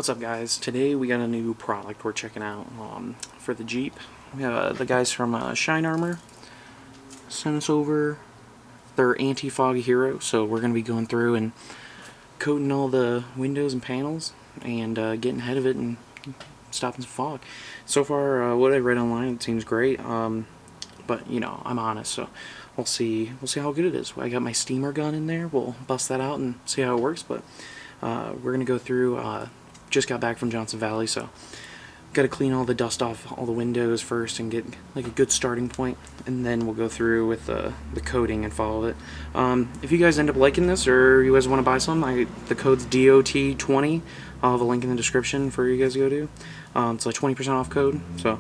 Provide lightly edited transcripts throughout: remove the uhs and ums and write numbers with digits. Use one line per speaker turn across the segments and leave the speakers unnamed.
What's up, guys? Today we got a new product we're checking out for the Jeep. We have the guys from shinearmor sent us over their anti-fog hero, so we're going to be going through and coating all the windows and panels and getting ahead of it and stopping some fog. So far, what I read online, it seems great, but you know, I'm honest, so we'll see how good it is. I got my steamer gun in there. We'll bust that out and see how it works, but we're going to go through. Just got back from Johnson Valley, so got to clean all the dust off all the windows first and get like a good starting point, and then we'll go through with the coating and follow it. If you guys end up liking this or you guys want to buy some, the code's DOT20. I'll have a link in the description for you guys to go to. It's like 20% off code, so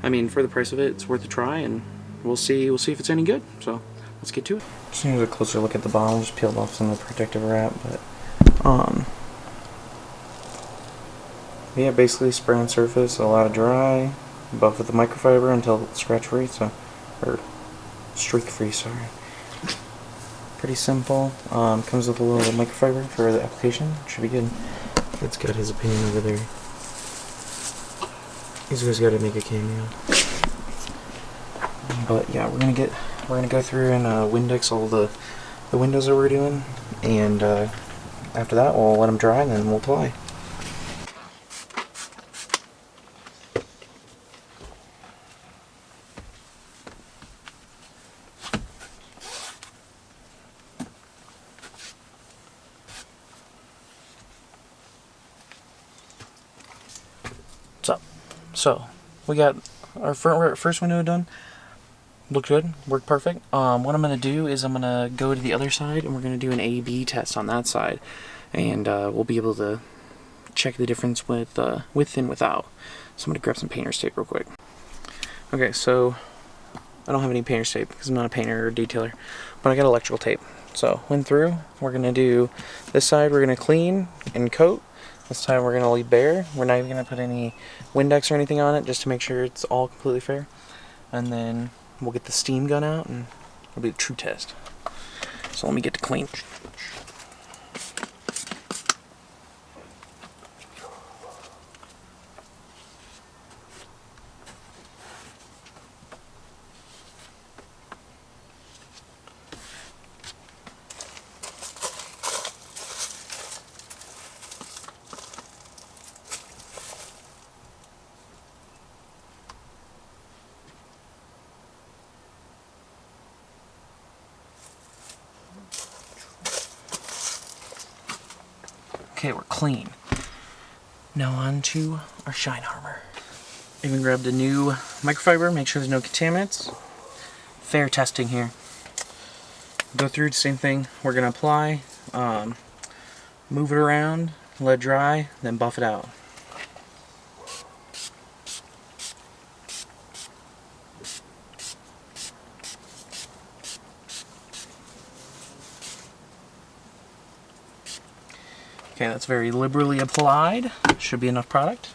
I mean, for the price of it, it's worth a try, and we'll see if it's any good. So let's get to it. Just need a closer look at the bottom. Just peeled off some of the protective wrap, but yeah, basically spray on surface, allow it to dry, buff with the microfiber until it's scratch free, or streak free, sorry. Pretty simple. Comes with a little microfiber for the application. Should be good. It's got his opinion over there. These guys got to make a cameo. But yeah, we're gonna go through and Windex all the windows that we're doing, and after that we'll let them dry and then we'll apply. What's up? So we got our first window done. Looked good, worked perfect. What I'm going to do is I'm going to go to the other side and we're going to do an A/B test on that side, and we'll be able to check the difference with and without. So I'm going to grab some painter's tape real quick. Okay, so I don't have any painter's tape because I'm not a painter or detailer, but I got electrical tape. So went through, we're going to do this side, we're going to clean and coat. This time we're going to leave bare. We're not even going to put any Windex or anything on it, just to make sure it's all completely fair. And then we'll get the steam gun out and it'll be the true test. So let me get to clean. Okay, we're clean. Now on to our shinearmor. Even grabbed a new microfiber, make sure there's no contaminants. Fair testing here. Go through the same thing. We're gonna apply, move it around, let it dry, then buff it out. Okay, that's very liberally applied. Should be enough product.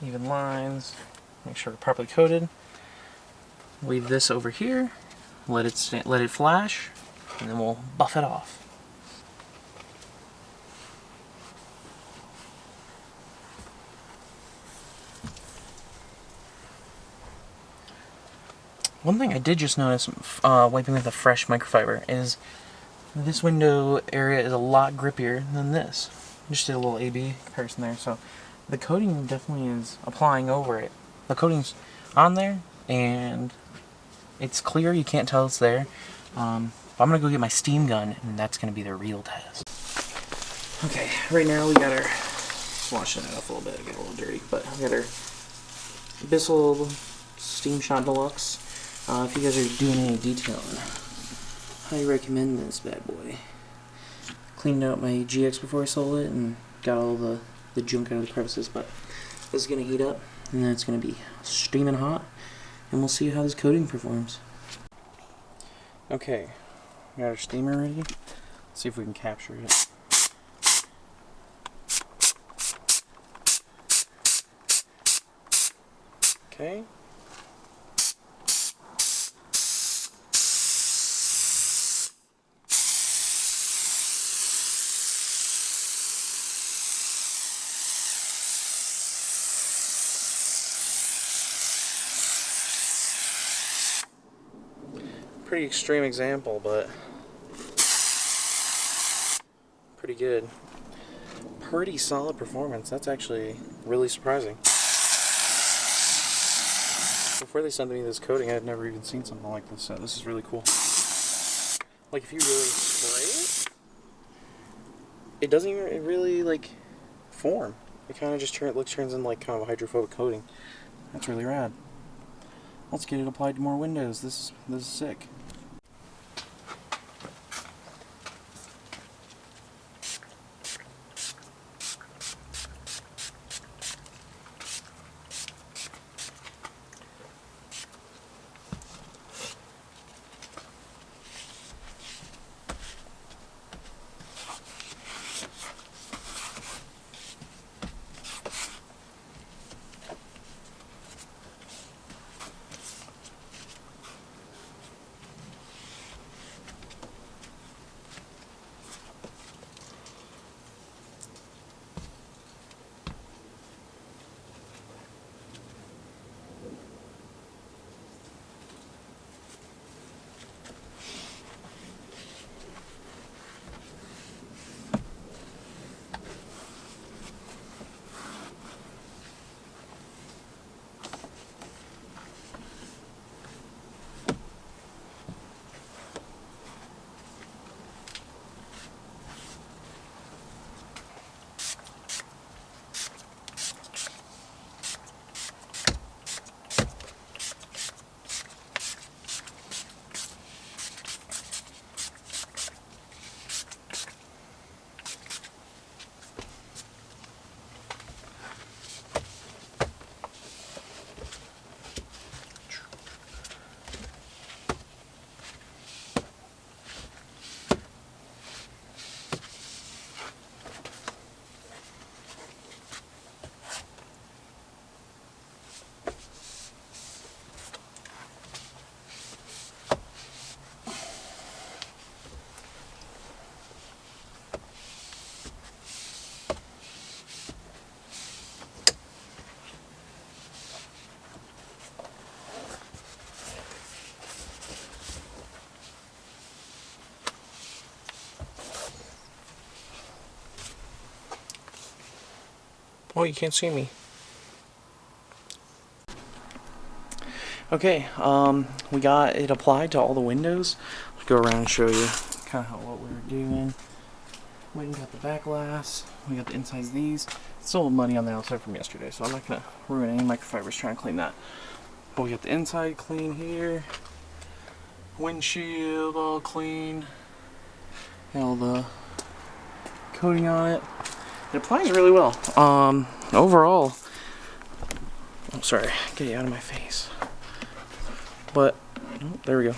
Even lines. Make sure we're properly coated. Leave this over here. Let it flash, and then we'll buff it off. One thing I did just notice wiping with a fresh microfiber is this window area is a lot grippier than this. Just did a little A/B comparison there, so the coating definitely is applying over it. The coating's on there, and it's clear, you can't tell it's there. I'm gonna go get my steam gun, and that's gonna be the real test. Okay, right now we got our, washing it off a little bit, I got a little dirty, but we got our Bissell Steam Shot Deluxe. If you guys are doing any detailing, highly recommend this bad boy. Cleaned out my GX before I sold it and got all the junk out of the crevices, but this is gonna heat up, and then it's gonna be steaming hot, and we'll see how this coating performs. Okay, We got our steamer ready. Let's see if we can capture it. Okay. Pretty extreme example, but pretty good. Pretty solid performance. That's actually really surprising. Before they sent me this coating, I had never even seen something like this, so this is really cool. Like, if you really spray it, it doesn't even really, like, form. It kind of just turns in, like, kind of a hydrophobic coating. That's really rad. Let's get it applied to more windows. This is sick. Oh, you can't see me. Okay, we got it applied to all the windows. Let's go around and show you kind of what we were doing. We got the back glass. We got the insides of these. It's still muddy on the outside from yesterday, so I'm not gonna ruin any microfibers trying to clean that. But we got the inside clean here. Windshield all clean. All the coating on it. It applies really well. Overall, I'm sorry, get you out of my face. But oh, there we go.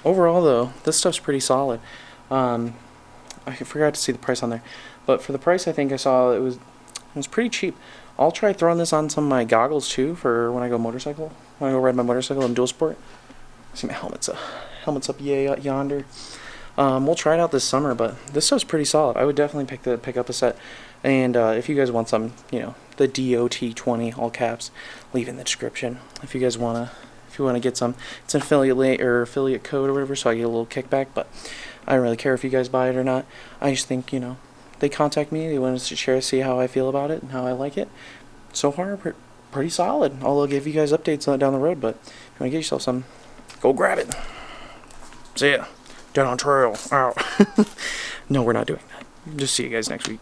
Overall, though, this stuff's pretty solid. I forgot to see the price on there, but for the price, I think I saw it was pretty cheap. I'll try throwing this on some of my goggles too for when I go motorcycle. When I go ride my motorcycle in dual sport. See my helmet's up yonder. We'll try it out this summer, but this stuff's pretty solid. I would definitely pick up a set. And if you guys want some, you know, the DOT20 all caps, leave in the description. If you guys wanna get some, it's an affiliate code or whatever, so I get a little kickback. But I don't really care if you guys buy it or not. I just think, you know, they contact me, they want us to share, see how I feel about it and how I like it. So far, pretty solid. I'll give you guys updates on it down the road. But if you wanna get yourself some, go grab it. See ya. DeadOnTrail out. No, we're not doing that. Just see you guys next week.